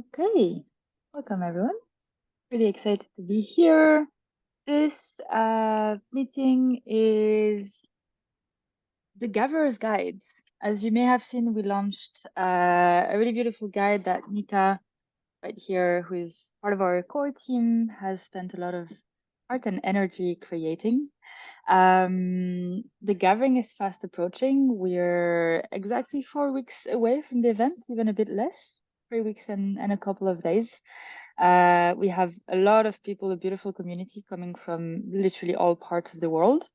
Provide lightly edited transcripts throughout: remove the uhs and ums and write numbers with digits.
Okay, welcome everyone. Really excited to be here. This meeting is the Gatherer's Guides. As you may have seen, we launched a really beautiful guide that Nika, right here, who is part of our core team, has spent a lot of art and energy creating. The gathering is fast approaching. We're exactly 4 weeks away from the event, even a bit less, 3 weeks and a couple of days. We have a lot of people, a beautiful community coming from literally all parts of the world.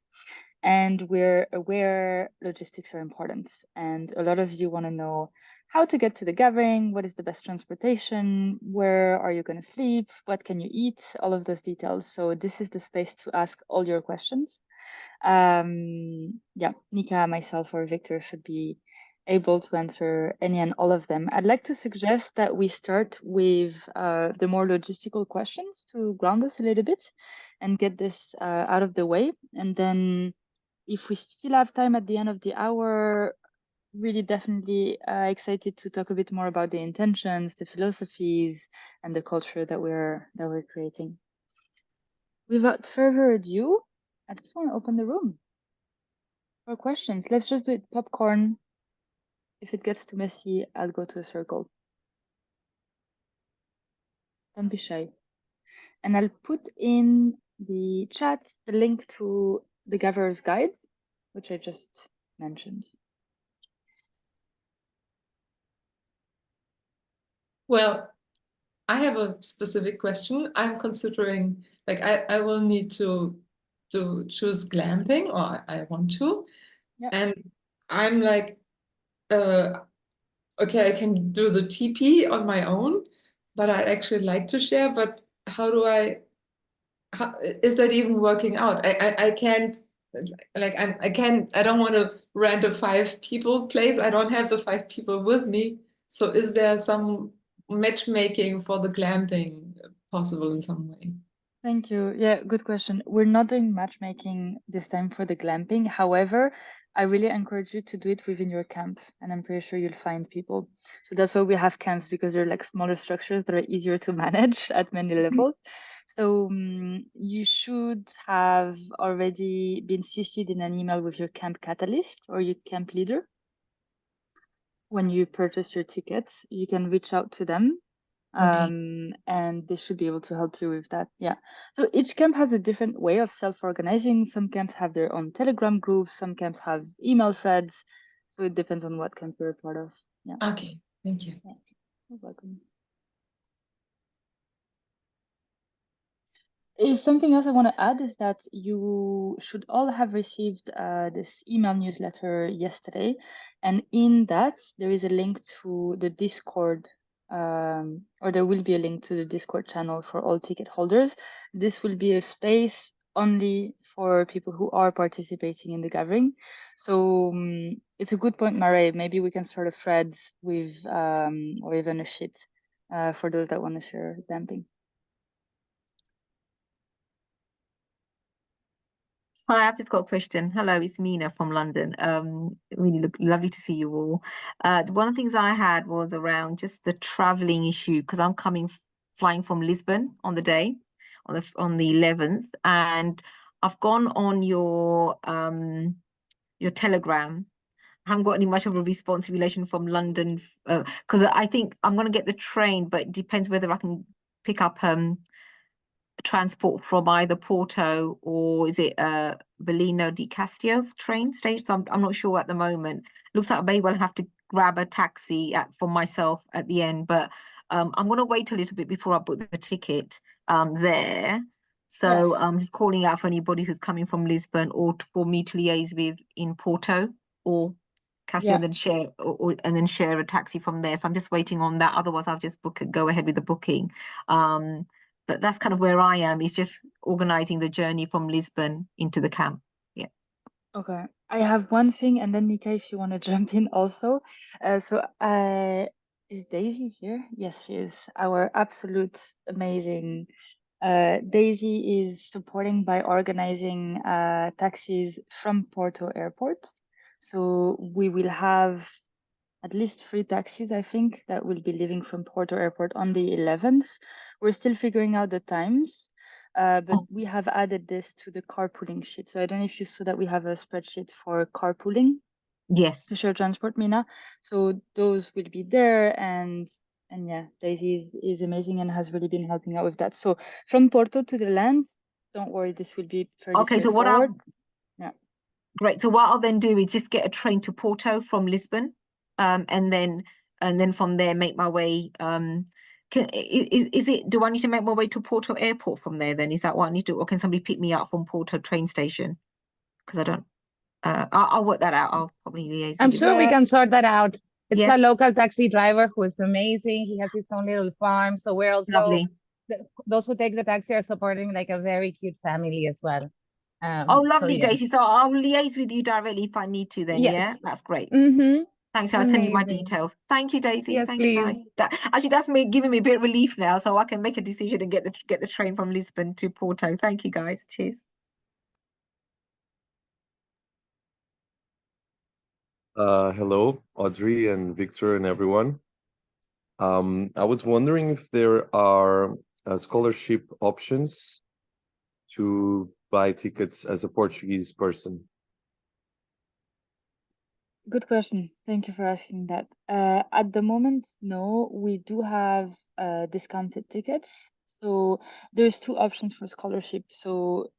And we're aware logistics are important. And a lot of you want to know how to get to the gathering, what is the best transportation, where are you going to sleep, what can you eat, all of those details. So this is the space to ask all your questions. Yeah, Nika, myself, or Victor should be able to answer any and all of them. I'd like to suggest that we start with the more logistical questions to ground us a little bit and get this out of the way. And then if we still have time at the end of the hour, really definitely excited to talk a bit more about the intentions, the philosophies, and the culture that we're creating. Without further ado, I just want to open the room for questions. Let's just do it popcorn. If it gets too messy, I'll go to a circle. Don't be shy. And I'll put in the chat the link to the Gatherer's Guide, which I just mentioned. Well, I have a specific question. I'm considering, like, I will need to choose glamping, or I want to. Yeah. And I'm like, okay, I can do the TP on my own, but I actually like to share. But how do how is that even working out? I can't, like, I don't want to rent a 5 people place. I don't have the 5 people with me. So is there some matchmaking for the glamping possible in some way? Thank you. Yeah, good question. We're not doing matchmaking this time for the glamping. However, I really encourage you to do it within your camp, and I'm pretty sure you'll find people. So that's why we have camps, because they're like smaller structures that are easier to manage at many levels. So you should have already been CC'd in an email with your camp catalyst or your camp leader. When you purchase your tickets, you can reach out to them, and they should be able to help you with that. Yeah. So each camp has a different way of self-organizing. Some camps have their own Telegram groups, some camps have email threads. So it depends on what camp you're a part of. Yeah. Okay, thank you. Yeah. You're welcome. Is something else I want to add is that you should all have received this email newsletter yesterday, and in that there is a link to the Discord, or there will be a link to the Discord channel for all ticket holders. This will be a space only for people who are participating in the gathering. So it's a good point, Mare. Maybe we can start a thread with, or even a sheet for those that want to share damping. Hi, I've just got a question. Hello, it's Mina from London. Really lovely to see you all. One of the things I had was around just the traveling issue, because I'm flying from Lisbon on the day, on the 11th, and I've gone on your Telegram. I haven't got any much of a response in relation from London, because I think I'm going to get the train, but it depends whether I can pick up transport from either Porto or is it Belino di Castillo train station. So I'm not sure at the moment. Looks like I may well have to grab a taxi for myself at the end, but I'm going to wait a little bit before I book the ticket there. So Yes. I'm just calling out for anybody who's coming from Lisbon or for me to liaise with in Porto or Castillo, Yeah. and then share a taxi from there. So I'm just waiting on that. Otherwise, I'll just go ahead with the booking. But that's kind of where I am, is just organizing the journey from Lisbon into the camp. Yeah. Okay. I have one thing, and then Nika, if you want to jump in also. Is Daisy here? Yes, she is. Our absolute amazing. Daisy is supporting by organizing taxis from Porto Airport. So we will have at least 3 taxis, I think, that will be leaving from Porto Airport on the 11th. We're still figuring out the times, but we have added this to the carpooling sheet. So I don't know if you saw that we have a spreadsheet for carpooling Yes. to share transport, Mina. So those will be there, and yeah, Daisy is amazing and has really been helping out with that. So from Porto to the land, don't worry, this will be fairly Okay, so what straightforward. Yeah. Great. So what I'll then do is just get a train to Porto from Lisbon, and then from there make my way. Is it? Do I need to make my way to Porto Airport from there? Then is that what I need to, or can somebody pick me up from Porto train station? Because I don't. I'll work that out. I'll probably liaise I'm with you. sure we Yeah. can sort that out. It's Yeah. a local taxi driver who is amazing. He has his own little farm. So we're also, Lovely. those who take the taxi are supporting like a very cute family as well. Oh, So lovely, yeah. Daisy. So I'll liaise with you directly if I need to. Then, Yes. yeah, that's great. Mm-hmm. Thanks. I'll send you my Amazing. details. Thank you, Daisy. Yes, Thank you, guys. please. Actually, that's me giving me a bit of relief now, so I can make a decision and get the train from Lisbon to Porto. Thank you, guys. Cheers. Hello, Audrey and Victor and everyone. I was wondering if there are scholarship options to buy tickets as a Portuguese person. Good question. Thank you for asking that. At the moment, no, we do have discounted tickets. So there's 2 options for scholarship. So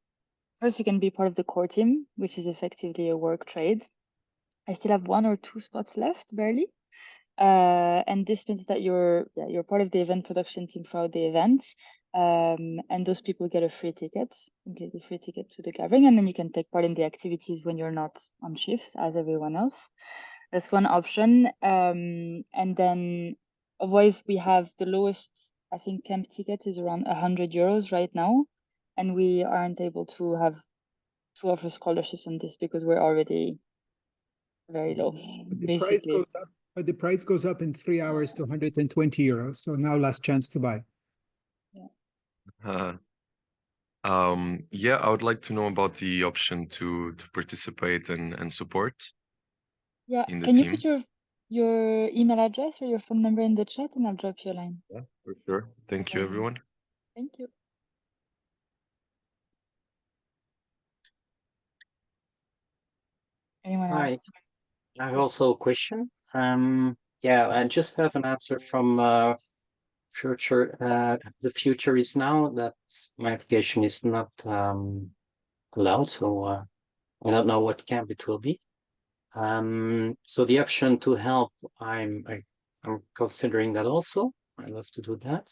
first, you can be part of the core team, which is effectively a work trade. I still have 1 or 2 spots left, barely. And this means that you're part of the event production team throughout the event. And those people get a free ticket, completely free ticket to the gathering, and then you can take part in the activities when you're not on shift as everyone else. That's one option. And then otherwise we have the lowest, I think, camp ticket is around 100 euros right now. And we aren't able to offer scholarships on this because we're already very low, basically. But the price goes up in 3 hours to 120 euros. So now last chance to buy. Yeah, I would like to know about the option to participate and support. Yeah, in the can you team. put your email address or your phone number in the chat and I'll drop you a line. Yeah, for sure. Thank you, everyone. Thank you. Anyone Hi, else? I have also a question. Yeah, I just have an answer from future. The future is now that my application is not allowed, so I don't know what camp it will be. So the option to help, I'm considering that also. I love to do that.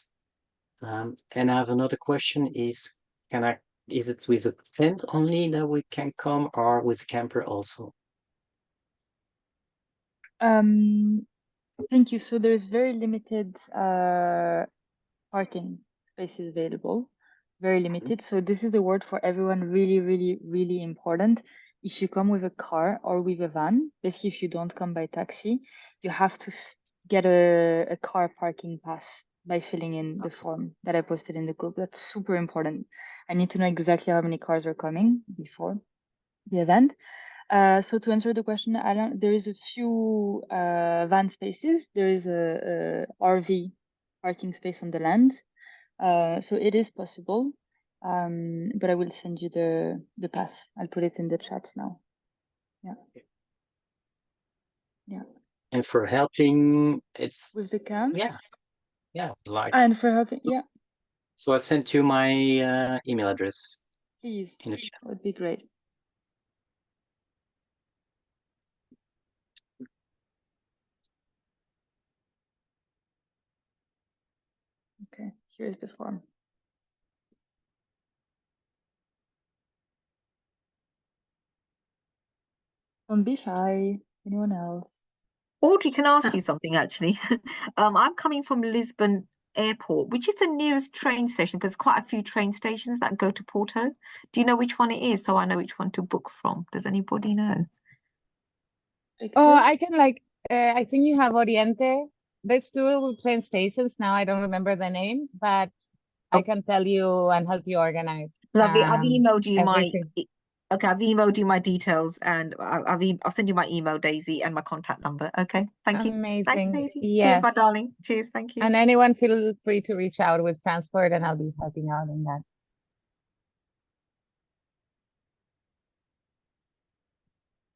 And I have another question: is it with a tent only that we can come, or with a camper also? Thank you. So there's very limited parking spaces available. Very limited. So this is the word for everyone. Really, really, really important. If you come with a car or with a van, basically if you don't come by taxi, you have to get a car parking pass by filling in the form that I posted in the group. That's super important. I need to know exactly how many cars are coming before the event. So to answer the question, Alan, there is a few van spaces. There is a RV parking space on the land. So it is possible, but I will send you the pass. I'll put it in the chat now. Yeah. Yeah. And for helping, it's With the camp? yeah, like. And for helping, yeah. So I sent you my email address Please, in the chat. that would be great. Okay, here's the form. Don't be shy. Anyone else? Audrey, can I ask you something actually? I'm coming from Lisbon Airport, which is the nearest train station, because quite a few train stations that go to Porto. Do you know which one it is, so I know which one to book from? Does anybody know? Oh, I can I think you have Oriente. There's 2 train stations now. I don't remember the name, but I can tell you and help you organize. Lovely. I've emailed you everything. Okay, I've emailed you my details, and I'll send you my email, Daisy, and my contact number. Okay, thank you. Thanks, Amazing. Daisy. Yes. Cheers, my darling. Cheers, thank you. And anyone feel free to reach out with transport, and I'll be helping out in that.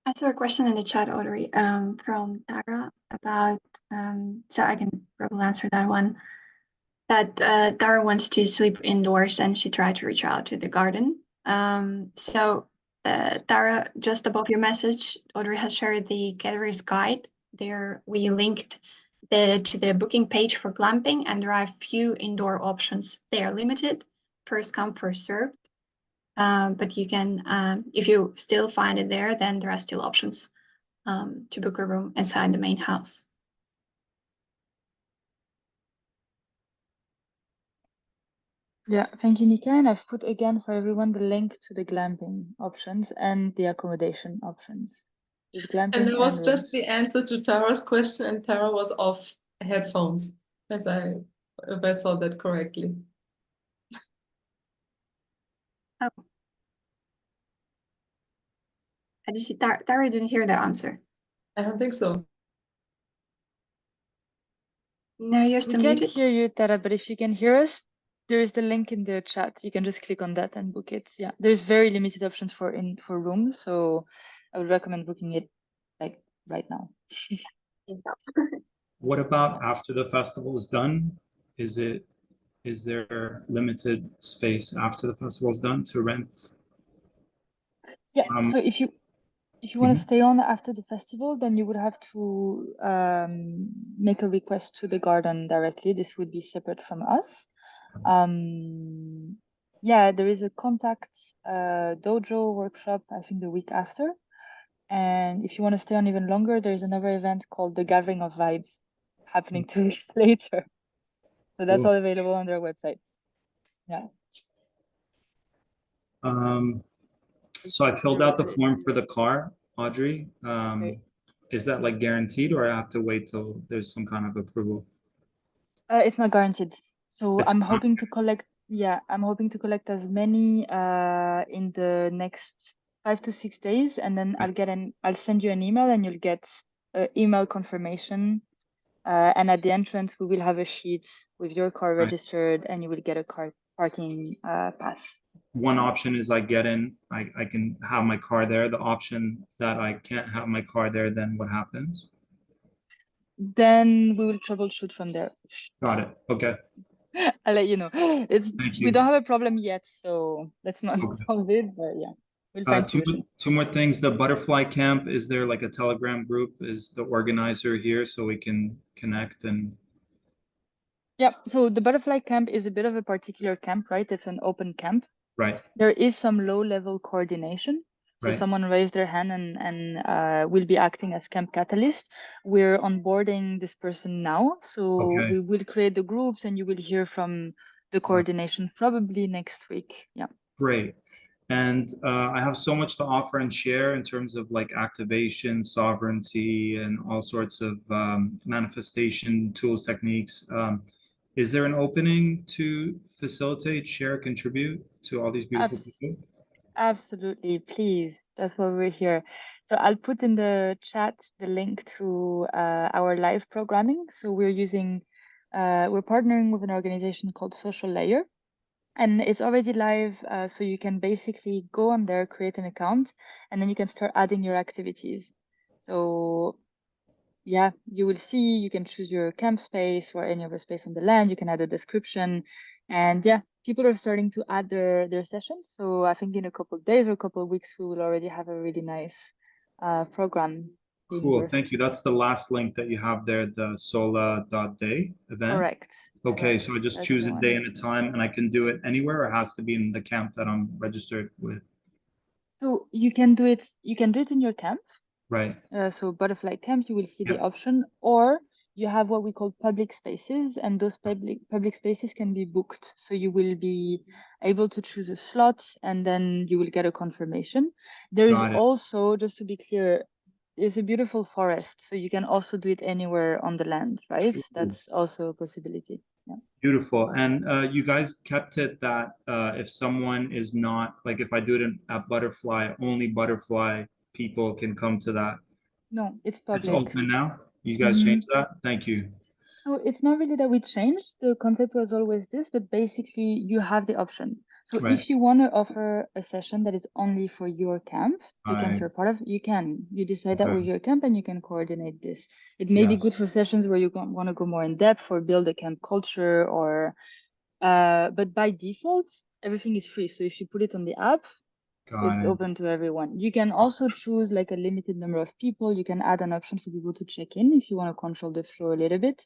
I saw a question in the chat, Audrey, from Tara about, so I can probably answer that one. That Tara wants to sleep indoors and she tried to reach out to the garden. Tara, just above your message, Audrey has shared the Galleries Guide. There we linked to the booking page for glamping, and there are a few indoor options. They are limited, first come, first served. But you can, if you still find it there, then there are still options to book a room inside the main house. Yeah, thank you, Nika. And I've put again for everyone the link to the glamping options and the accommodation options. There's glamping And it was and just rooms. the answer to Tara's question, and Tara was off headphones, if I saw that correctly. Oh. I just see Tara didn't hear the answer. I don't think so. No, you're We still can't muted. hear you, Tara, but if you can hear us, there is the link in the chat. You can just click on that and book it. Yeah, there's very limited options for rooms, so I would recommend booking it like right now. What about after the festival is done? Is there limited space after the festival is done to rent? Yeah, so if you want to stay on after the festival, then you would have to make a request to the garden directly. This would be separate from us. Yeah, there is a contact dojo workshop, I think the week after. And if you want to stay on even longer, there's another event called the Gathering of Vibes happening 2 weeks later. So that's all available on their website. Yeah. So I filled out the form for the car, Audrey. Is that like guaranteed, or I have to wait till there's some kind of approval? It's not guaranteed. So I'm hoping to collect, I'm hoping to collect as many in the next 5 to 6 days, and then I'll send you an email, and you'll get email confirmation. And at the entrance, we will have a sheet with your car registered, and you will get a car parking pass. One option is I get in, I can have my car there. The option that I can't have my car there, then what happens? Then we will troubleshoot from there. Got it. Okay. I'll let you know. We don't have a problem yet, so let's not solve it, but yeah, we'll find solutions. Two more things. The butterfly camp, is there like a Telegram group? Is the organizer here so we can connect and... Yeah, so the butterfly camp is a bit of a particular camp, right? It's an open camp. Right. There is some low-level coordination. So someone raised their hand and will be acting as camp catalyst. We're onboarding this person now. So we will create the groups, and you will hear from the coordination probably next week. Yeah. Great. And I have so much to offer and share in terms of like activation, sovereignty, and all sorts of manifestation tools, techniques. Is there an opening to facilitate, share, contribute to all these beautiful people? Absolutely, please. That's why we're here. So I'll put in the chat the link to our live programming. So we're partnering with an organization called Social Layer, and it's already live. So you can basically go on there, create an account, and then you can start adding your activities. So yeah, you will see, you can choose your camp space or any other space on the land. You can add a description, and yeah, people are starting to add their sessions. So I think in a couple of days or a couple of weeks, we will already have a really nice program. Cool, thank you. That's the last link that you have there, the sola.day event. Correct. Okay, so I just choose a day and a time, and I can do it anywhere, or it has to be in the camp that I'm registered with? So you can do it in your camp. Right. So butterfly camp, you will see the option, or you have what we call public spaces, and those public spaces can be booked. So you will be able to choose a slot, and then you will get a confirmation. There is also, just to be clear, it's a beautiful forest, so you can also do it anywhere on the land, right? That's also a possibility. Yeah. Beautiful. And you guys kept it that if someone is not, like if I do it at Butterfly, only Butterfly people can come to that. No, it's It's public. open now? You guys Mhm. changed that? Thank you. So it's not really that we changed. The concept was always this, but basically you have the option. So Right. if you want to offer a session that is only for your camp, the camp Right. you're part of, you can. You decide that Okay. with your camp and you can coordinate this. It may be Yes. good for sessions where you want to go more in depth or build a camp culture or, but by default, everything is free. So if you put it on the app, Got it's it. open to everyone. You can also choose like a limited number of people. You can add an option for people to check in if you want to control the flow a little bit.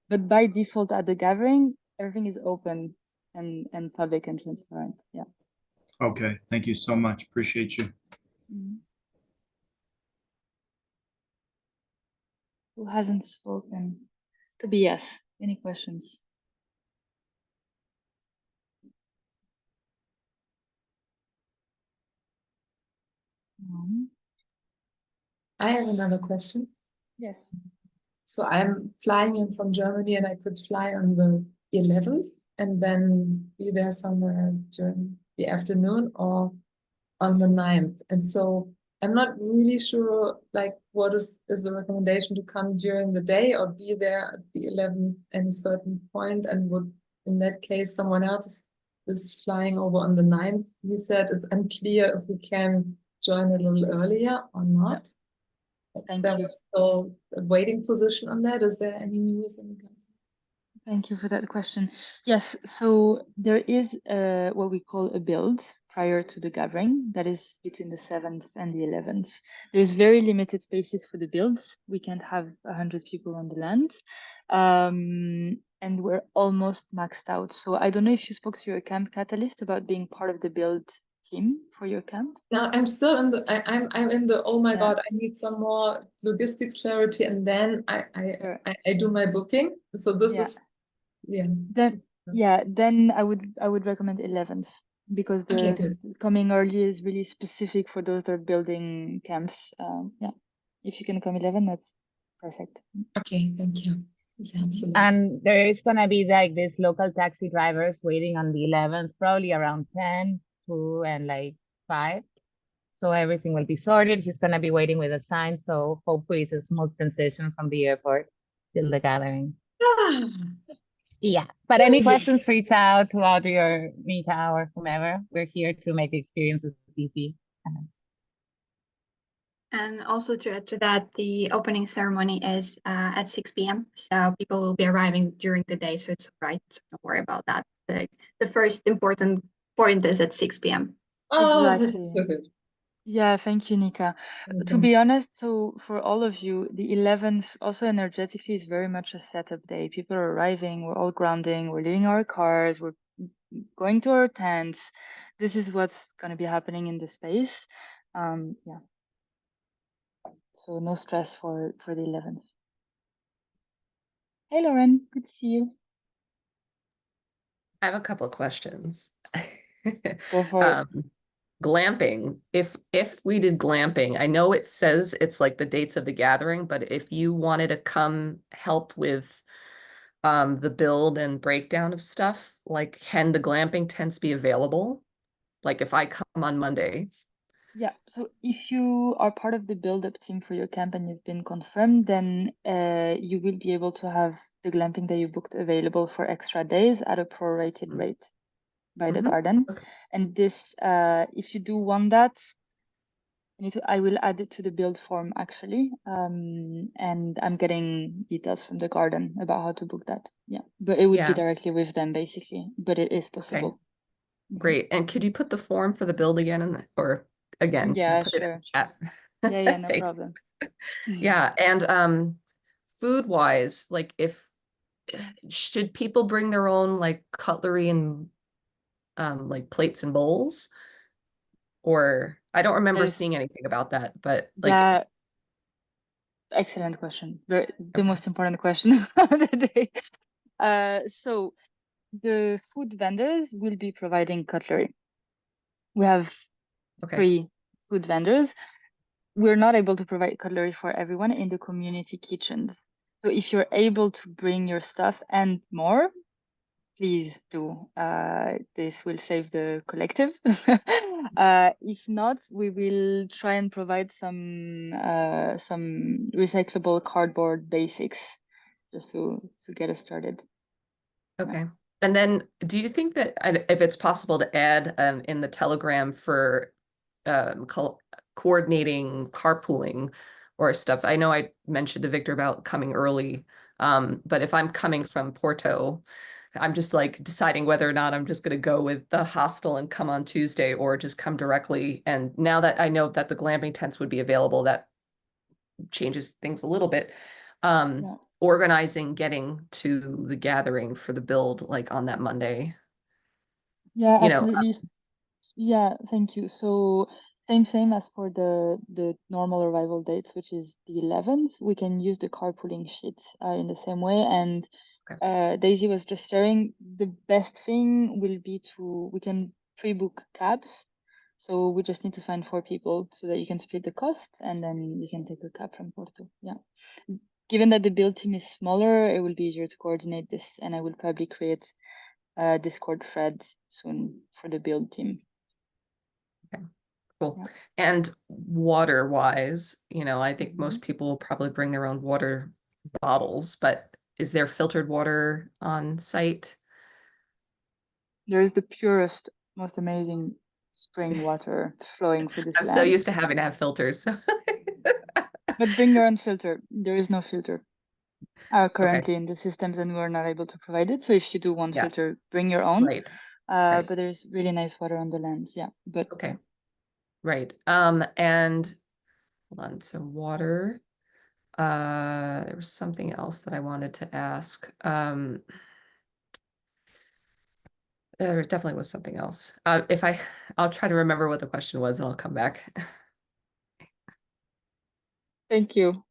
But by default at the gathering, everything is open and public and transparent. Yeah. Okay. Thank you so much. Appreciate you. Mhm. Who hasn't spoken? Tobias, any questions? No? I have another question. Yes. So I'm flying in from Germany and I could fly on the 11th and then be there somewhere during the afternoon or on the 9th. And so I'm not really sure like what is the recommendation to come during the day or be there at the 11th at a certain point, and would in that case someone else is flying over on the 9th. He said it's unclear if we can join a little earlier or not. Thank There you. was still a waiting position on that. Is there any news on that? Thank you for that question. Yes, so there is what we call a build prior to the gathering that is between the 7th and the 11th. There's very limited spaces for the builds. We can't have 100 people on the land. And we're almost maxed out. So I don't know if you spoke to your camp Catalyst about being part of the build team for your camp. No, I'm still in the I'm in the oh my Yeah. God, I need some more logistics clarity, and then Sure. I do my booking. So this Yeah. is yeah. Then I would recommend 11th because Okay, the good. coming early is really specific for those that are building camps. Yeah, if you can come 11, that's perfect. Okay, thank you. This helps a lot. And there is gonna be like these local taxi drivers waiting on the 11th, probably around 10, 2, and like 5. So everything will be sorted. He's gonna be waiting with a sign. So hopefully it's a smooth transition from the airport till the gathering. Ah, Yeah. But any questions, reach out to Audrey or Mika or whomever. We're here to make the experience as easy as. And also to add to that, the opening ceremony is at 6 p.m. So people will be arriving during the day. So it's all right. So don't worry about that. The first important point is at 6 p.m. oh, Exactly. that's so good. Yeah, thank you, Nika. To Awesome. be honest, so for all of you, the 11th also energetically is very much a setup day. People are arriving, we're all grounding, we're leaving our cars, we're going to our tents. This is what's going to be happening in the space. Yeah. So no stress for the 11th. Hey, Lauren, good to see you. I have a couple of questions. Go for it. Glamping. If we did glamping, I know it says it's like the dates of the gathering, but if you wanted to come help with the build and breakdown of stuff, like can the glamping tents be available? Like if I come on Monday. Yeah, so if you are part of the build-up team for your camp and you've been confirmed, then you will be able to have the glamping that you booked available for extra days at a prorated rate by the garden. Okay. And this, if you do want that, I will add it to the build form actually. And I'm getting details from the garden about how to book that. Yeah, but it would be Yeah. directly with them basically, but it is possible. Great. And could you put the form for the build again or again? Yeah, put it in sure. the chat. Yeah, no Thanks. problem. Yeah, and food wise, like if should people bring their own like cutlery and like plates and bowls? Or I don't remember There's- seeing anything about that, but like Yeah, excellent question. The most important question of the day. So the food vendors will be providing cutlery. We have 3 food vendors. We're not able to provide cutlery for everyone in the community kitchens. So if you're able to bring your stuff and more, please do. This will save the collective. If not, we will try and provide some recyclable cardboard basics just to get us started. Okay. And then do you think that if it's possible to add in the Telegram for coordinating carpooling or stuff? I know I mentioned to Victor about coming early, but if I'm coming from Porto, I'm just like deciding whether or not I'm just going to go with the hostel and come on Tuesday or just come directly. And now that I know that the glamping tents would be available, that changes things a little bit. Yeah. Organizing getting to the gathering for the build like on that Monday. Yeah, You know, absolutely. Yeah, thank you. So same as for the normal arrival date, which is the 11th. We can use the carpooling sheet in the same way. And Daisy was just sharing, the best thing will be we can pre-book cabs. So we just need to find 4 people so that you can split the cost, and then you can take a cab from Porto. Yeah. Given that the build team is smaller, it will be easier to coordinate this, and I will probably create a Discord thread soon for the build team. Okay, cool. Yeah. And water wise, you know, I think most people will probably bring their own water bottles, but is there filtered water on site? There is the purest, most amazing spring water flowing through this I'm land. so used to having to have filters. So. But bring your own filter. There is no filter currently in the systems, and we're not able to provide it. So if you do want filter, bring your own. Right. But there's really nice water on the land. Yeah. But okay. Right. And hold on. So water. There was something else that I wanted to ask. There definitely was something else. I'll try to remember what the question was and I'll come back. Thank you.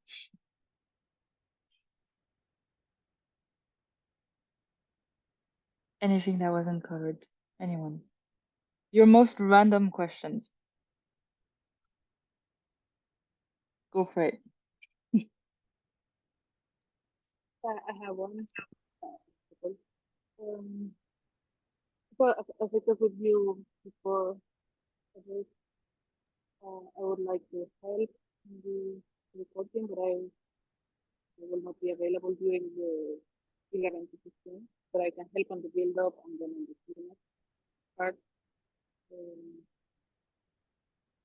Anything that wasn't covered? Anyone? Your most random questions. Go for it. I have one. Well, as I talked with you before, I would like to help in the recording, but I will not be available during the 11 to 15, but I can help on the build up and then on the Q&A part.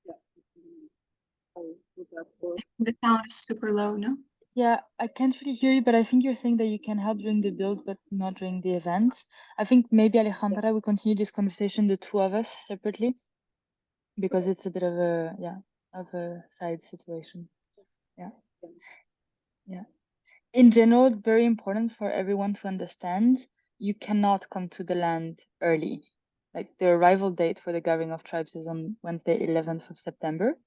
Yeah, the sound is super low, no? Yeah, I can't really hear you, but I think you're saying that you can help during the build, but not during the event. I think maybe Alejandra will continue this conversation, the 2 of us separately, because it's a bit of a side situation. Yeah. Yeah. In general, very important for everyone to understand, you cannot come to the land early. Like the arrival date for the Gathering of Tribes is on Wednesday, 11th of September.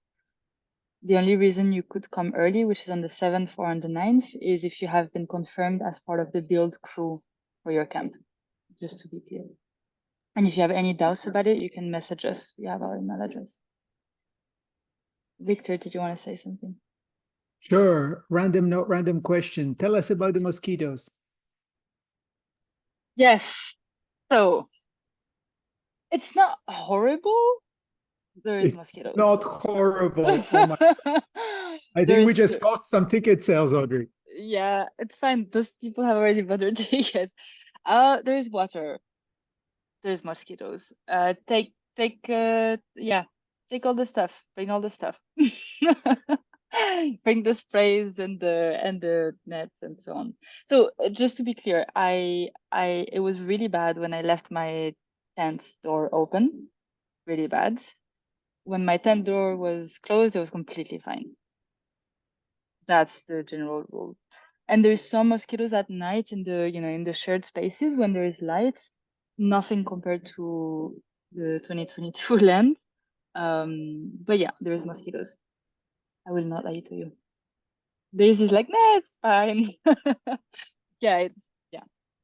The only reason you could come early, which is on the 7th or on the 9th, is if you have been confirmed as part of the build crew for your camp, just to be clear. And if you have any doubts about it, you can message us. We have our email address. Victor, did you want to say something? Sure. Random, not random question. Tell us about the mosquitoes. Yes. So it's not horrible. There is mosquitoes. Not horrible. Oh my. I think we just lost some ticket sales, Audrey. Yeah, it's fine. Those people have already bought their tickets. There is water. There's mosquitoes. Take all the stuff. Bring all the stuff. Bring the sprays and the nets and so on. So just to be clear, it was really bad when I left my tent door open. Really bad. When my tent door was closed, it was completely fine. That's the general rule. And there's some mosquitoes at night in the shared spaces when there is light. Nothing compared to the 2022 land. But yeah, there is mosquitoes. I will not lie to you. Daisy's like, nah, it's fine. Yeah,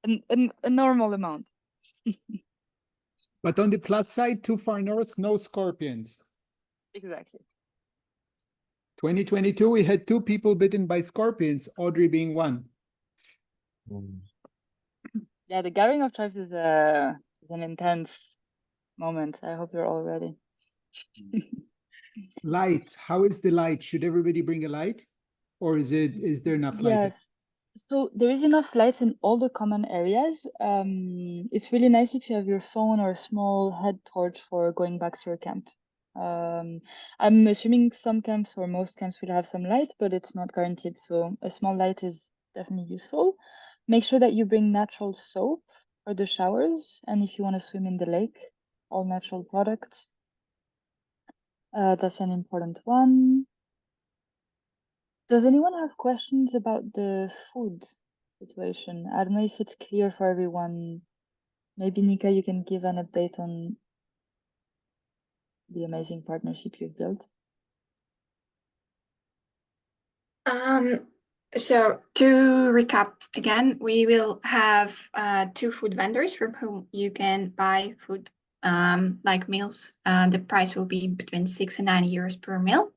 a normal amount. But on the plus side, too far north, no scorpions. Exactly. 2022, we had 2 people bitten by scorpions, Audrey being one. Yeah, the gathering of tribes is an intense moment. I hope you're all ready. Lights. How is the light? Should everybody bring a light? Or is there enough light? Yes. So there is enough lights in all the common areas. It's really nice if you have your phone or a small head torch for going back to your camp. I'm assuming some camps or most camps will have some light, but it's not guaranteed. So a small light is definitely useful. Make sure that you bring natural soap for the showers, and if you want to swim in the lake, all natural products. That's an important one. Does anyone have questions about the food situation? I don't know if it's clear for everyone. Maybe Nika, you can give an update on the amazing partnership you've built. So to recap again, we will have 2 food vendors from whom you can buy food like meals. The price will be between 6 and 9 euros per meal.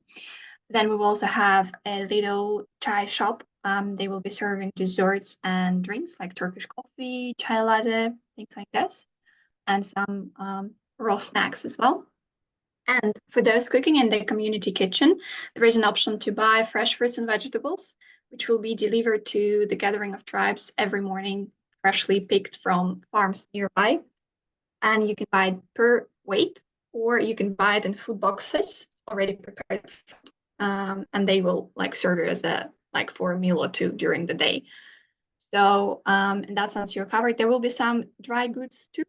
Then we will also have a little chai shop. They will be serving desserts and drinks like Turkish coffee, chai latte, things like this, and some raw snacks as well. And for those cooking in the community kitchen, there is an option to buy fresh fruits and vegetables, which will be delivered to the gathering of tribes every morning, freshly picked from farms nearby. And you can buy it per weight, or you can buy it in food boxes already prepared. And they will like serve you as for a meal or two during the day. So in that sense, you're covered. There will be some dry goods too,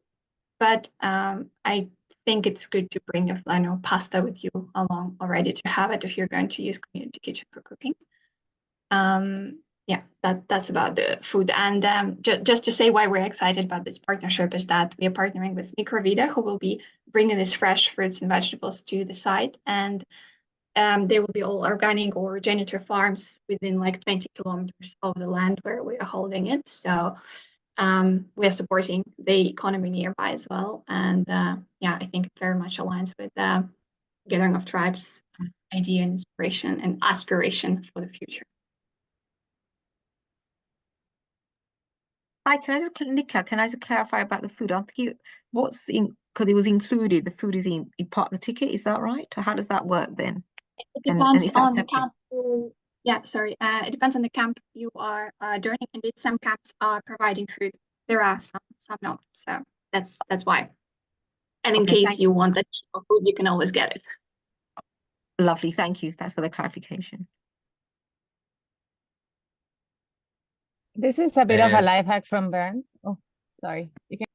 but I think it's good to bring a pasta with you along already to have it if you're going to use community kitchen for cooking. Yeah, that's about the food. And just to say why we're excited about this partnership is that we are partnering with Microvita, who will be bringing these fresh fruits and vegetables to the site, and they will be all organic or regenerative farms within like 20 kilometers of the land where we are holding it. So we are supporting the economy nearby as well. And yeah, I think it very much aligns with the Gathering of Tribes idea and inspiration and aspiration for the future. Hi, Nika, can I just clarify about the food? I'm thinking what's in, because it was included, the food is in part of the ticket, is that right? Or how does that work then? It depends on the camp. Yeah, sorry. It depends on the camp you are joining. Indeed, some camps are providing food. There are some not. So that's why. And in case you want additional food, you can always get it. Lovely, thank you. Thanks for the clarification. This is a bit of a life hack from Burns. Oh, sorry. You can.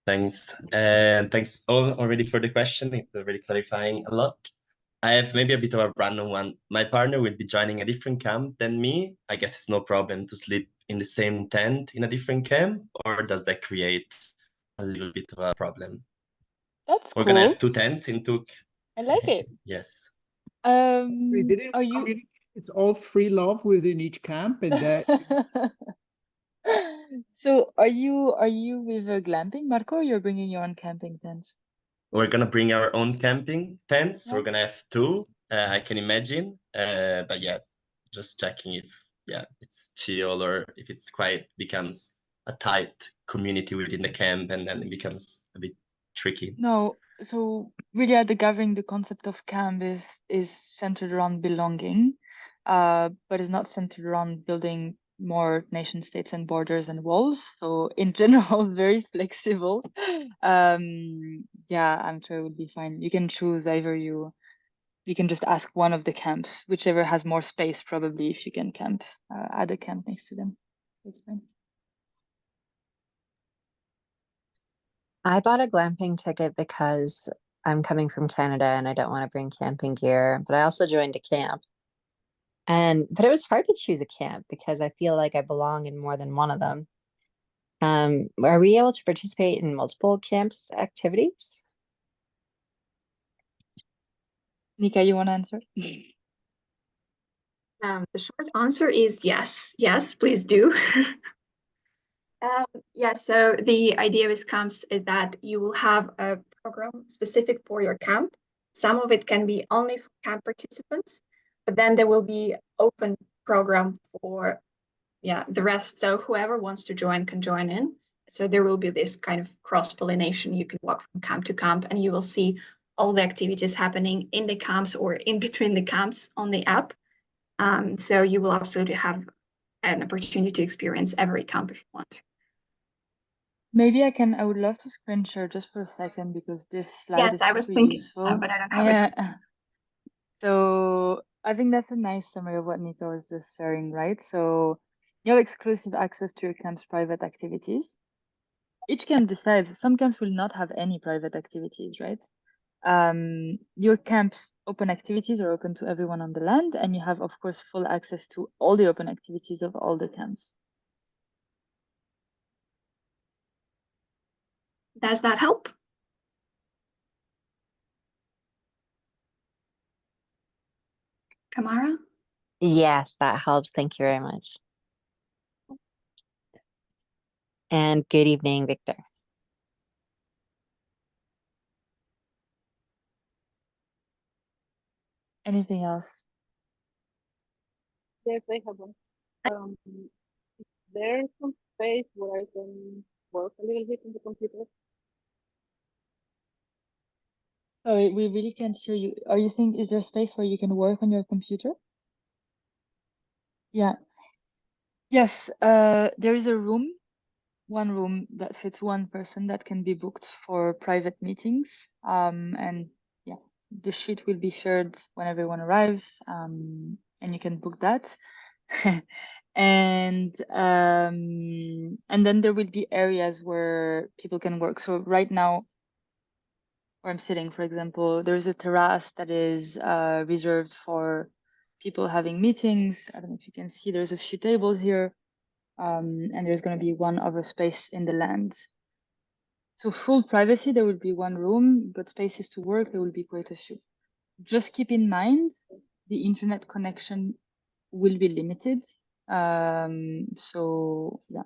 Thanks. And thanks all already for the question. It's already clarifying a lot. I have maybe a bit of a random one. My partner will be joining a different camp than me. I guess it's no problem to sleep in the same tent in a different camp, or does that create a little bit of a problem? We're gonna have 2 tents in Tuk. I like it. Yes. Are you? It's all free love within each camp, and that. So are you with glamping, Marco? Or you're bringing your own camping tents? We're gonna bring our own camping tents. Yeah. We're gonna have 2. I can imagine. But yeah, just checking if it's chill or if it's becomes a tight community within the camp, and then it becomes a bit tricky. No, so really at the gathering, the concept of camp is centered around belonging, but it's not centered around building more nation states and borders and walls. So in general, very flexible. Yeah, I'm sure it would be fine. You can choose either you can just ask one of the camps, whichever has more space, probably, if you can camp at a camp next to them. That's fine. I bought a glamping ticket because I'm coming from Canada and I don't want to bring camping gear, but I also joined a camp. But it was hard to choose a camp because I feel like I belong in more than one of them. Are we able to participate in multiple camps activities? Nika, you want to answer? The short answer is yes. Yes, please do. Yeah, so the idea with camps is that you will have a program specific for your camp. Some of it can be only for camp participants, but then there will be open program for yeah, the rest, so whoever wants to join can join in. So there will be this kind of cross-pollination. You can walk from camp to camp and you will see all the activities happening in the camps or in between the camps on the app. So you will absolutely have an opportunity to experience every camp if you want to. Maybe I would love to screen share just for a second because this slide Yes, is I was super thinking, useful. but I don't have it. Yeah. So I think that's a nice summary of what Nico was just sharing, right? So you have exclusive access to your camp's private activities. Each camp decides, some camps will not have any private activities, right? Your camp's open activities are open to everyone on the land, and you have, of course, full access to all the open activities of all the camps. Does that help? Kamara? Yes, that helps. Thank you very much. And good evening, Victor. Anything else? Yes, I have one. There's some space where I can work a little bit on the computer. Sorry, we really can't hear you. Are you saying, is there space where you can work on your computer? Yeah. Yes, there is a room, one room that fits one person that can be booked for private meetings. And yeah, the sheet will be shared when everyone arrives, and you can book that. And then there will be areas where people can work. So right now, where I'm sitting, for example, there is a terrace that is reserved for people having meetings. I don't know if you can see, there's a few tables here, and there's going to be one other space in the land. So full privacy, there will be one room, but spaces to work, there will be quite a few. Just keep in mind, the internet connection will be limited. So yeah,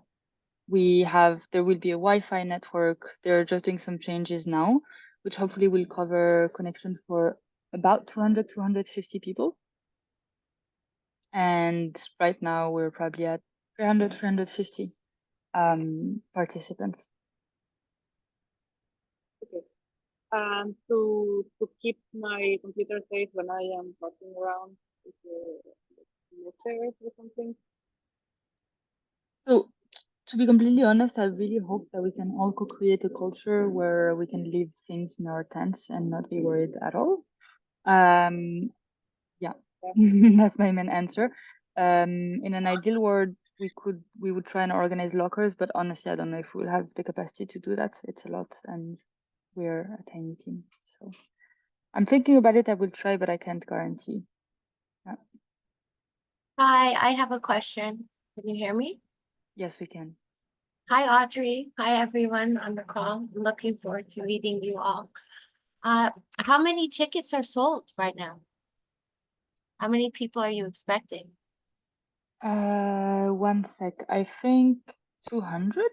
there will be a Wi-Fi network. They're just doing some changes now, which hopefully will cover connection for about 200, 250 people. And right now we're probably at 300, 350 participants. Okay. To keep my computer safe when I am walking around with the chairs or something. So to be completely honest, I really hope that we can all co-create a culture where we can leave things in our tents and not be worried at all. Yeah, that's my main answer. In an ideal world, we would try and organize lockers, but honestly, I don't know if we'll have the capacity to do that. It's a lot, and we're a tiny team. So I'm thinking about it. I will try, but I can't guarantee. Yeah. Hi, I have a question. Can you hear me? Yes, we can. Hi, Audrey. Hi, everyone on the call. I'm looking forward to meeting you all. How many tickets are sold right now? How many people are you expecting? 1 sec. I think 200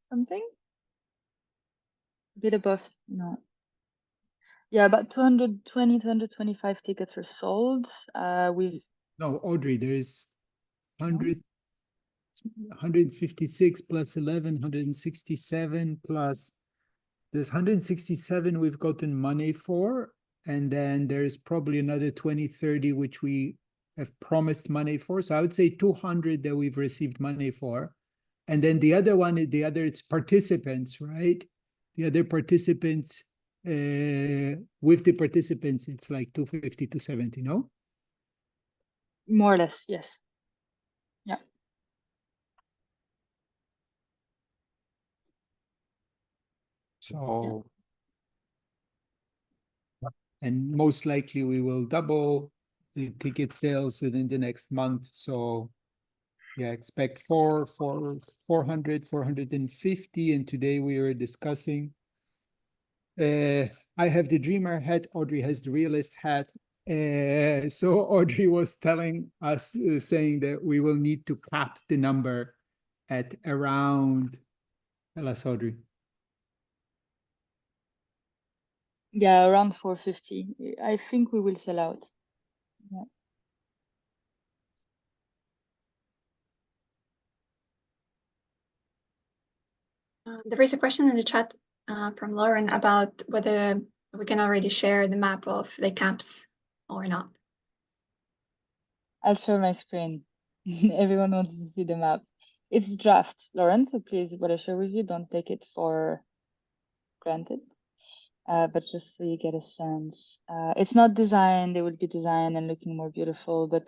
something. A bit above, no. Yeah, about 220, 225 tickets are sold. We've No, Audrey, there is 156 plus 11, 167 plus, there's 167 we've gotten money for, and then there's probably another 20, 30 which we have promised money for. So I would say 200 that we've received money for. And then the other one, it's participants, right? The other participants, with the participants, it's like 250, 270, no? more or less, yes. Yeah. So, and most likely we will double the ticket sales within the next month. So yeah, expect 400, 450. And today we were discussing, I have the dreamer hat, Audrey has the realist hat. So Audrey was telling us, saying that we will need to cap the number at around, tell us, Audrey. Yeah, around 450. I think we will sell out. Yeah. There is a question in the chat from Lauren about whether we can already share the map of the camps or not. I'll share my screen. Everyone wants to see the map. It's drafts, Lauren, so please, what I share with you, don't take it for granted. But just so you get a sense. It's not designed, it will be designed and looking more beautiful, but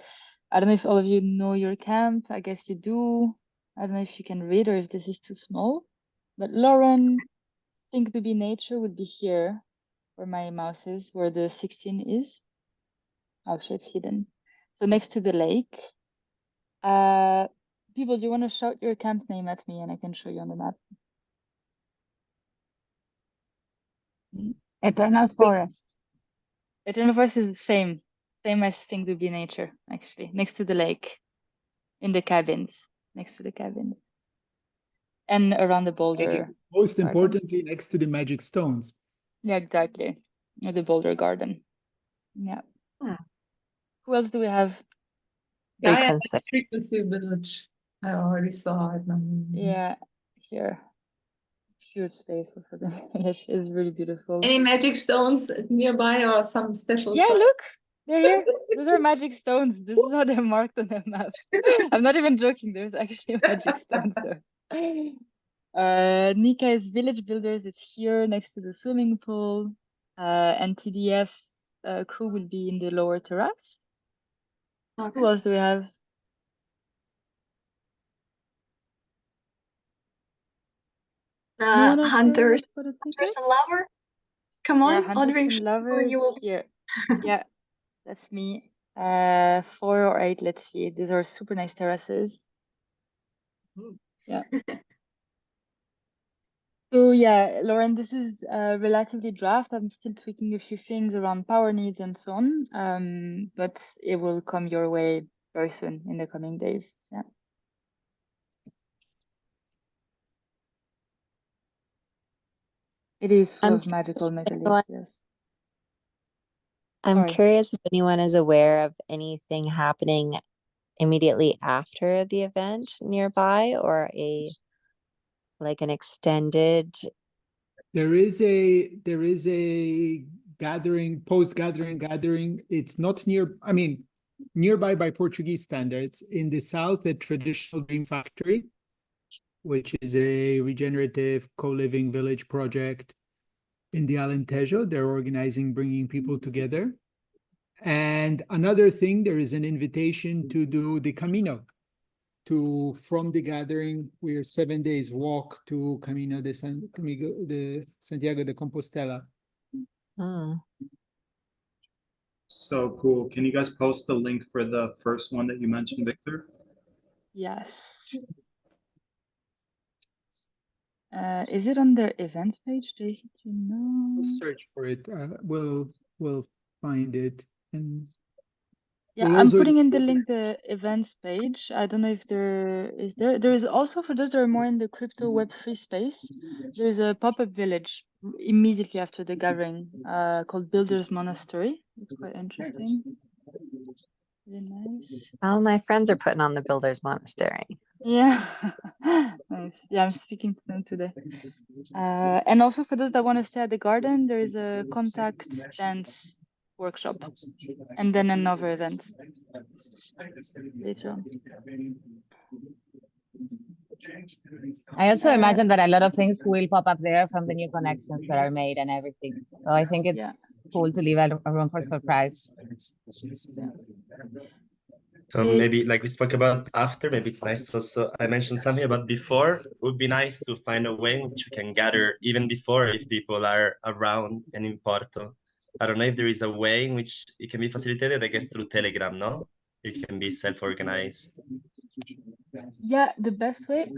I don't know if all of you know your camp. I guess you do. I don't know if you can read or if this is too small. But Lauren, Think to be nature would be here, where my mouse is, where the 16 is. Oh, shit, it's hidden. So next to the lake. People, do you want to shout your camp name at me and I can show you on the map? Eternal Forest. Eternal Forest is the same as Think to be nature, actually, next to the lake, in the cabins, next to the cabins. And around the boulder. Most garden. importantly, next to the magic stones. Yeah, exactly. Or the boulder garden. Yeah. Who else do we have? Gaia Frequency Village. I already saw it. Yeah, here. Huge space for Frequency Village. It's really beautiful. Any magic stones nearby or some special Yeah, site? look, they're here. Those are magic stones. This is how they're marked on the map. I'm not even joking. There's actually magic stones there. Nikai's Village Builders, it's here next to the swimming pool. And TDF crew will be in the lower terrace. Okay. Who else do we have? Hunters and Lover. Come on, Hunters Audrey, and sure Lovers you will. here. Yeah, that's me. 4 or 8, let's see. These are super nice terraces. Yeah. So yeah, Lauren, this is relatively draft. I'm still tweaking a few things around power needs and so on. But it will come your way very soon in the coming days. Yeah. It is full of magical megaliths, yes. I'm Sorry. curious if anyone is aware of anything happening immediately after the event nearby, or an extended. There is a gathering, gathering. It's not nearby by Portuguese standards. In the south, a traditional dream factory, which is a regenerative co-living village project in the Alentejo. They're organizing, bringing people together. And another thing, there is an invitation to do the Camino. From the gathering, we're 7 days walk to Camino de Santiago de Compostela. So cool. Can you guys post the link for the first one that you mentioned, Victor? Yes. Is it on the events page, Jason? Do you know? Search for it. We'll find it. And yeah, we'll I'm also putting in the link the events page. I don't know if there is also, for those that are more in the crypto Web3 space, there is a pop-up village immediately after the gathering called Builders Monastery. It's quite interesting. Really nice. Oh, my friends are putting on the Builders Monastery. Yeah, nice. Yeah, I'm speaking to them today. And also for those that want to stay at the garden, there is a contact dance workshop and then another event later on. I also imagine that a lot of things will pop up there from the new connections that are made and everything. So I think it's cool to leave a room for surprise. So maybe like we spoke about after, maybe it's nice to also, I mentioned something about before. It would be nice to find a way in which we can gather even before if people are around and in Porto. I don't know if there is a way in which it can be facilitated, I guess through Telegram, no? It can be self-organized. Yeah, the best way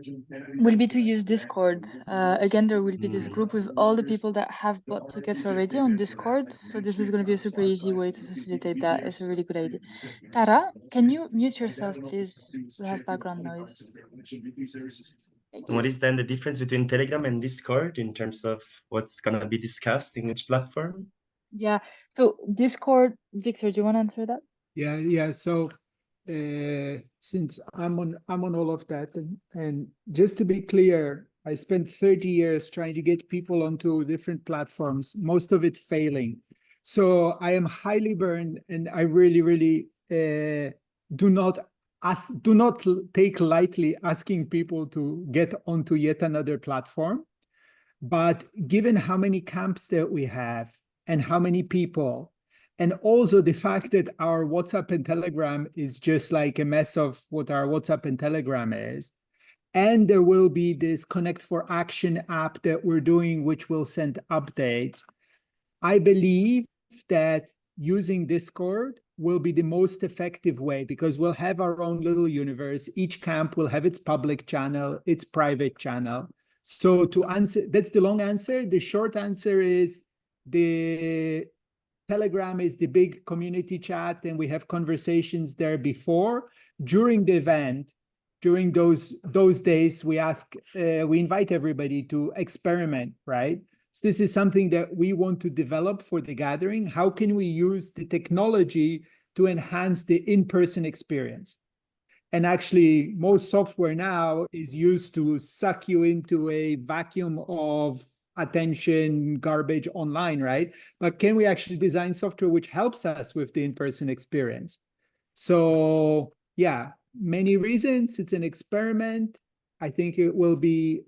will be to use Discord. Again, there will be this group with all the people that have bought tickets already on Discord. So this is going to be a super easy way to facilitate that. It's a really good idea. Tara, can you mute yourself, please? We have background noise. And what is then the difference between Telegram and Discord in terms of what's going to be discussed in which platform? Yeah, so Discord, Victor, do you want to answer that? Yeah. So since I'm on all of that, and just to be clear, I spent 30 years trying to get people onto different platforms, most of it failing. So I am highly burned, and I really, really do not take lightly asking people to get onto yet another platform. But given how many camps that we have and how many people, and also the fact that our WhatsApp and Telegram is just like a mess of what our WhatsApp and Telegram is, and there will be this Connect for Action app that we're doing, which will send updates. I believe that using Discord will be the most effective way, because we'll have our own little universe. Each camp will have its public channel, its private channel. So to answer, that's the long answer. The short answer is the Telegram is the big community chat, and we have conversations there before. During the event, during those days, we invite everybody to experiment, right? So this is something that we want to develop for the gathering. How can we use the technology to enhance the in-person experience? And actually, most software now is used to suck you into a vacuum of attention, garbage online, right? But can we actually design software which helps us with the in-person experience? So yeah, many reasons. It's an experiment. I think it will be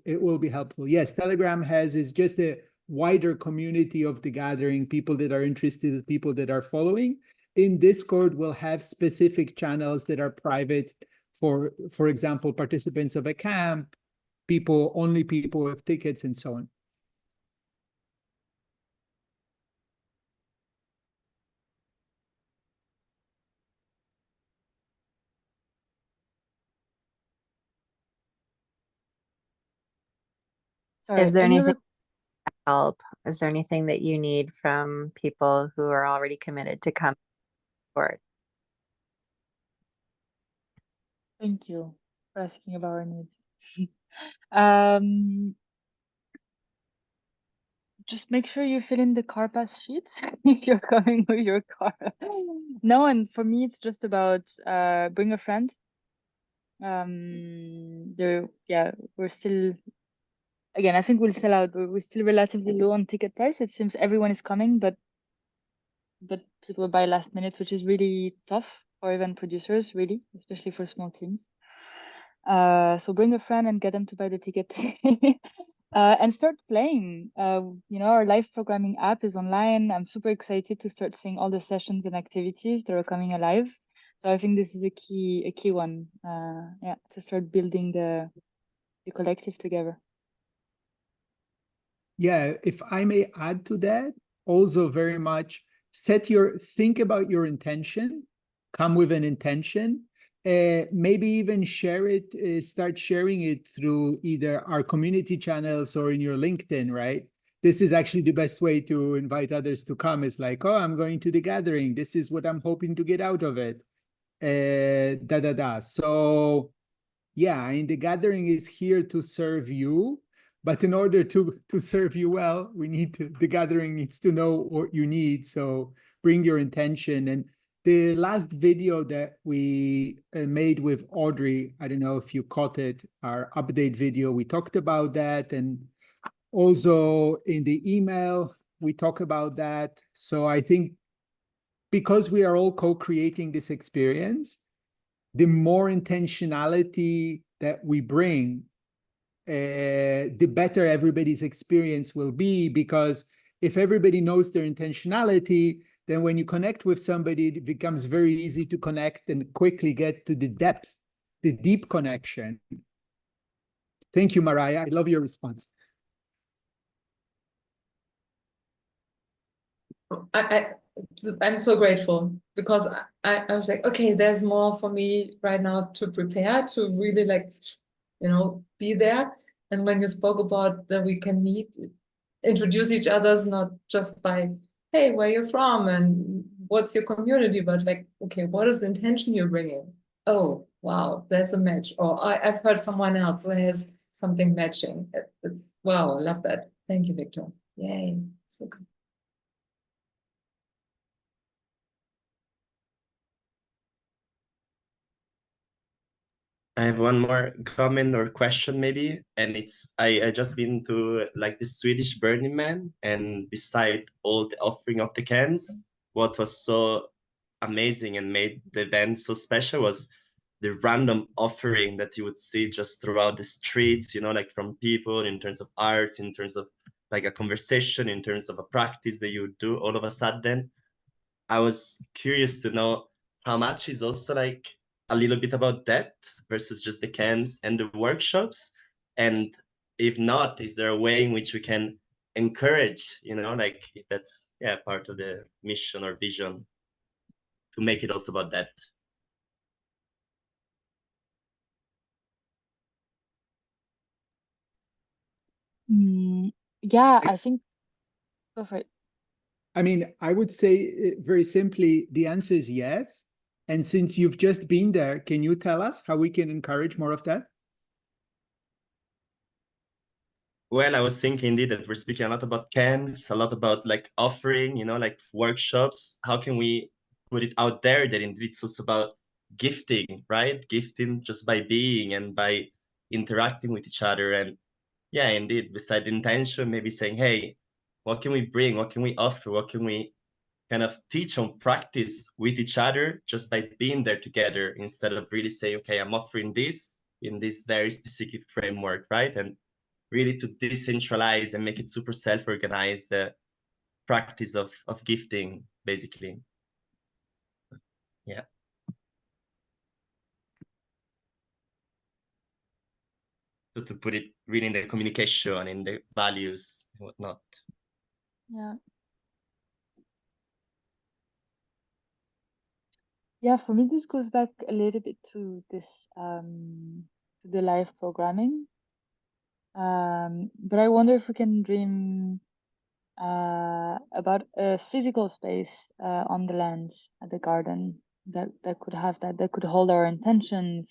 helpful. Yes, Telegram is just a wider community of the gathering, people that are interested, people that are following. In Discord, we'll have specific channels that are private for example, participants of a camp, only people with tickets, and so on. Sorry, Is there can you anything help? Is there anything that you need from people who are already committed to come forward? Thank you for asking about our needs. Just make sure you fill in the car pass sheets if you're coming with your car. No, and for me, it's just about bring a friend. We're still, again, I think we'll sell out, but we're still relatively low on ticket price. It seems everyone is coming, but people buy last minute, which is really tough for event producers, really, especially for small teams. So bring a friend and get them to buy the ticket and start playing. Our live programming app is online. I'm super excited to start seeing all the sessions and activities that are coming alive. So I think this is a key one. To start building the collective together. Yeah, if I may add to that, also very much think about your intention, come with an intention, maybe even share it, start sharing it through either our community channels or in your LinkedIn, right? This is actually the best way to invite others to come. It's like, oh, I'm going to the gathering. This is what I'm hoping to get out of it. So yeah, and the gathering is here to serve you. But in order to serve you well, the gathering needs to know what you need. So bring your intention. And the last video that we made with Audrey, I don't know if you caught it, our update video, we talked about that. And also in the email, we talk about that. So I think because we are all co-creating this experience, the more intentionality that we bring, the better everybody's experience will be, because if everybody knows their intentionality, then when you connect with somebody, it becomes very easy to connect and quickly get to the depth, the deep connection. Thank you, Mariah. I love your response. I'm so grateful, because I was like, okay, there's more for me right now to prepare, to really be there. And when you spoke about that we can meet, introduce each other's not just by, hey, where you're from and what's your community, but like, okay, what is the intention you're bringing? Oh, wow, there's a match. Or I've heard someone else who has something matching. It's wow, I love that. Thank you, Victor. Yay, so good. I have one more comment or question maybe, and it's I just been to like the Swedish Burning Man, and beside all the offering of the cans, what was so amazing and made the event so special was the random offering that you would see just throughout the streets, you know, like from people in terms of arts, in terms of like a conversation, in terms of a practice that you do all of a sudden. I was curious to know how much is also like a little bit about that versus just the camps and the workshops. And if not, is there a way in which we can encourage, you know, like if that's part of the mission or vision to make it also about that? Yeah, I think go for it. I mean, I would say very simply, the answer is yes. And since you've just been there, can you tell us how we can encourage more of that? Well, I was thinking indeed that we're speaking a lot about camps, a lot about like offering, you know, like workshops. How can we put it out there that indeed it's also about gifting, right? Gifting just by being and by interacting with each other. And yeah, indeed, beside the intention, maybe saying, hey, what can we bring? What can we offer? What can we kind of teach and practice with each other just by being there together instead of really saying, okay, I'm offering this in this very specific framework, right? And really to decentralize and make it super self-organized, the practice of gifting, basically. Yeah. So to put it really in the communication, in the values and whatnot. Yeah. Yeah, for me, this goes back a little bit to this, to the live programming. But I wonder if we can dream about a physical space on the land at the garden that could have that could hold our intentions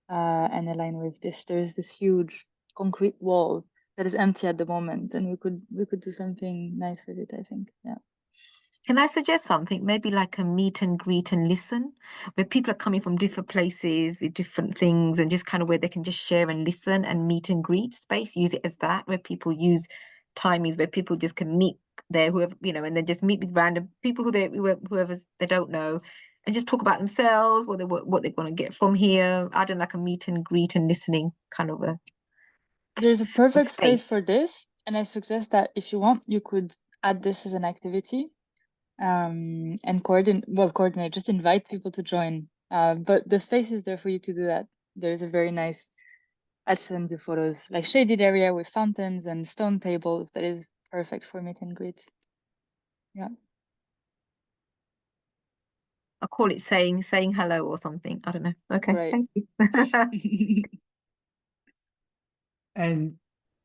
and align with this. There's this huge concrete wall that is empty at the moment, and we could do something nice with it, I think. Yeah. Can I suggest something? Maybe like a meet and greet and listen, where people are coming from different places with different things, and just kind of where they can just share and listen, and meet and greet space. Use it as that, where people use timings where people just can meet there, whoever, you know, and then just meet with random people whoever they don't know, and just talk about themselves, what they want to get from here. I don't like a meet and greet and listening kind of a. There's a perfect space space. for this, and I suggest that if you want, you could add this as an activity, and coordinate, just invite people to join. But the space is there for you to do that. There's a very nice, I'd send you photos, like shaded area with fountains and stone tables that is perfect for meet and greet. Yeah. I'll call it saying hello or something. I don't know. Okay, Right. thank you. And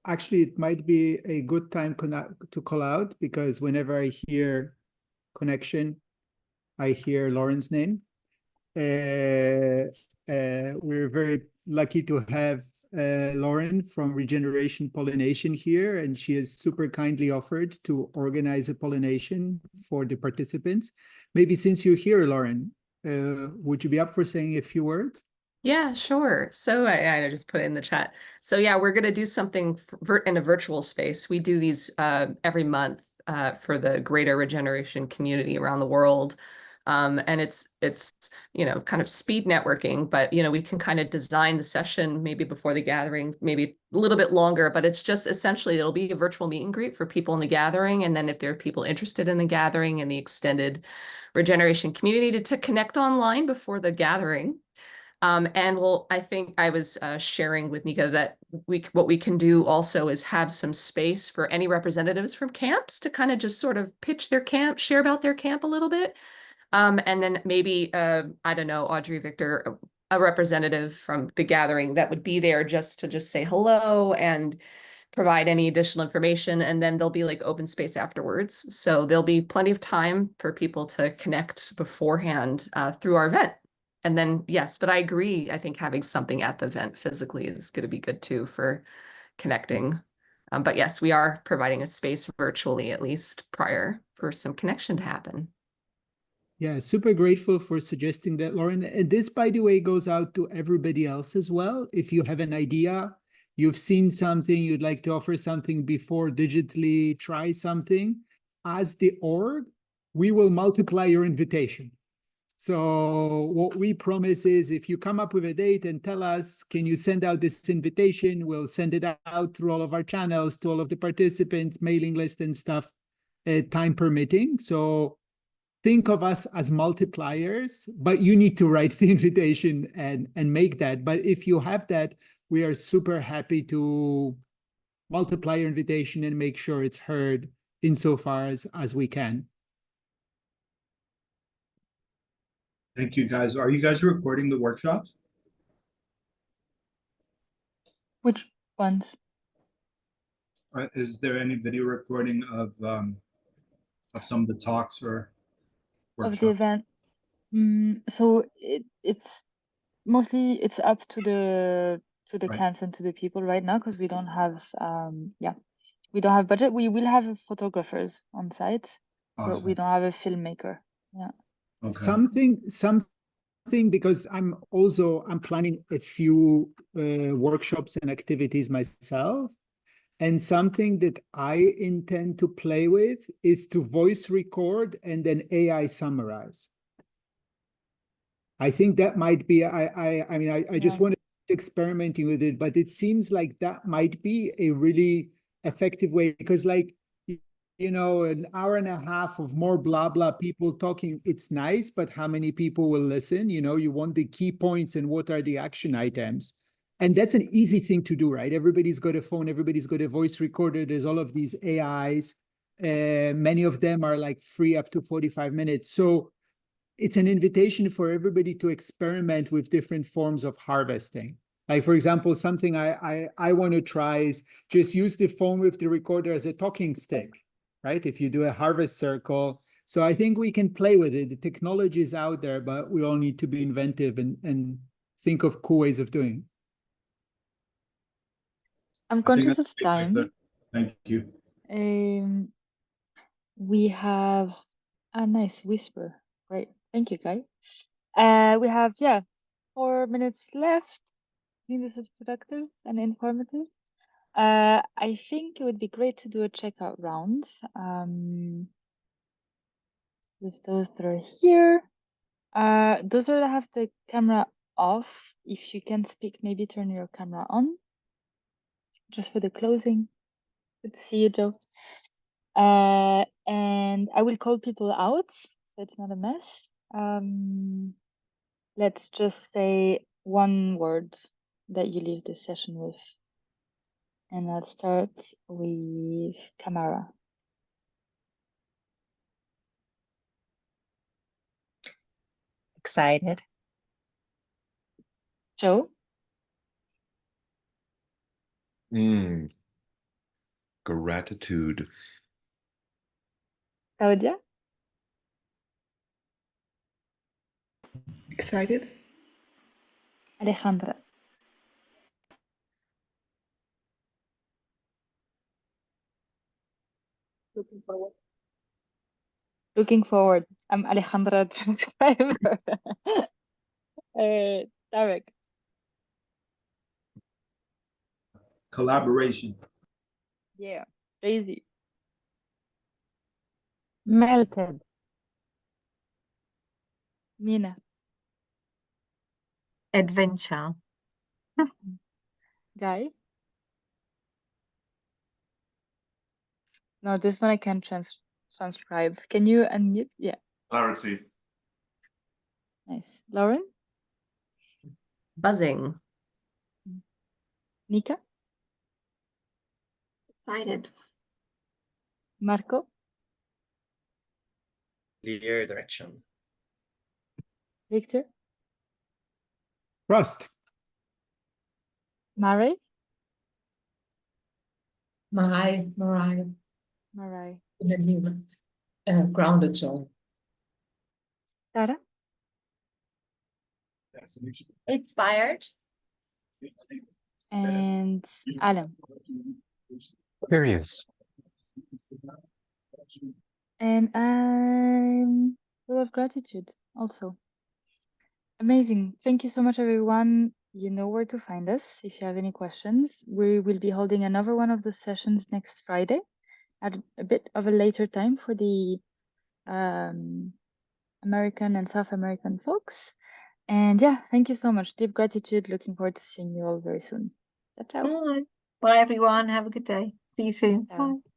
actually, it might be a good time to call out, because whenever I hear connection, I hear Lauren's name. We're very lucky to have Lauren from Regeneration Pollination here, and she has super kindly offered to organize a pollination for the participants. Maybe since you're here, Lauren, would you be up for saying a few words? Yeah, sure. So I just put it in the chat. So yeah, we're going to do something in a virtual space. We do these every month for the greater regeneration community around the world. And it's you know, kind of speed networking, but you know, we can kind of design the session maybe before the gathering, maybe a little bit longer, but it's just essentially it'll be a virtual meet and greet for people in the gathering. And then if there are people interested in the gathering and the extended regeneration community to connect online before the gathering. And I think I was sharing with Nika that what we can do also is have some space for any representatives from camps to kind of just sort of pitch their camp, share about their camp a little bit. And then maybe, I don't know, Audrey, Victor, a representative from the gathering that would be there just to say hello and provide any additional information. And then there'll be like open space afterwards. So there'll be plenty of time for people to connect beforehand through our event. And then, yes, but I agree. I think having something at the event physically is going to be good too for connecting. But yes, we are providing a space virtually, at least prior, for some connection to happen. Yeah, super grateful for suggesting that, Lauren. And this, by the way, goes out to everybody else as well. If you have an idea, you've seen something, you'd like to offer something before digitally, try something. As the org, we will multiply your invitation. So what we promise is if you come up with a date and tell us, can you send out this invitation? We'll send it out through all of our channels to all of the participants, mailing list and stuff, time permitting. So think of us as multipliers, but you need to write the invitation and make that. But if you have that, we are super happy to multiply your invitation and make sure it's heard insofar as we can. Thank you, guys. Are you guys recording the workshops? Which ones? Is there any video recording of some of the talks or Of the workshops? event? So it's mostly it's up to the Right. camps and to the people right now because we don't have we don't have budget. We will have photographers on site, but we Awesome. don't have a filmmaker. Yeah. Okay. Something because I'm planning a few workshops and activities myself. And something that I intend to play with is to voice record and then AI summarize. I think that might be, I just wanted to experimenting with it, but it seems like that might be a really effective way because like, you know, an hour and a half of more blah, blah people talking, it's nice, but how many people will listen? You know, you want the key points and what are the action items. And that's an easy thing to do, right? Everybody's got a phone, everybody's got a voice recorder. There's all of these AIs. Many of them are like free up to 45 minutes. So it's an invitation for everybody to experiment with different forms of harvesting. Like, for example, something I want to try is just use the phone with the recorder as a talking stick, right? If you do a harvest circle. So I think we can play with it. The technology is out there, but we all need to be inventive and think of cool ways of doing it. I'm I think conscious that's of great, Victor. time. Thank you. We have a nice whisper. Great. Thank you, Guy. We have 4 minutes left. I think this is productive and informative. I think it would be great to do a checkout round with those that are here. Those that have the camera off, if you can speak, maybe turn your camera on. Just for the closing. Good to see you, Joe. And I will call people out, so it's not a mess. Let's just say one word that you leave this session with. And I'll start with Kamara. Excited. Joe? Gratitude. Claudia? Excited. Alejandra? Looking forward. Looking forward. I'm Alejandra transcriber. Tarek? Collaboration. Yeah. Daisy? Melted. Mina? Adventure. Guy? No, this one I can't transcribe. Can you unmute? Yeah. Clarity. Nice. Lauren? Buzzing. Nika? Excited. Marco? Clear direction. Victor? Trust. Mare? Marai. Marai. In a new grounded zone. Tara? Inspired. And Alan? Curious. And I'm full of gratitude also. Amazing. Thank you so much, everyone. You know where to find us if you have any questions. We will be holding another one of the sessions next Friday at a bit of a later time for the American and South American folks. And yeah, thank you so much. Deep gratitude. Looking forward to seeing you all very soon. Ciao, ciao. Bye. Bye, everyone. Have a good day. See you soon. Ciao. Bye.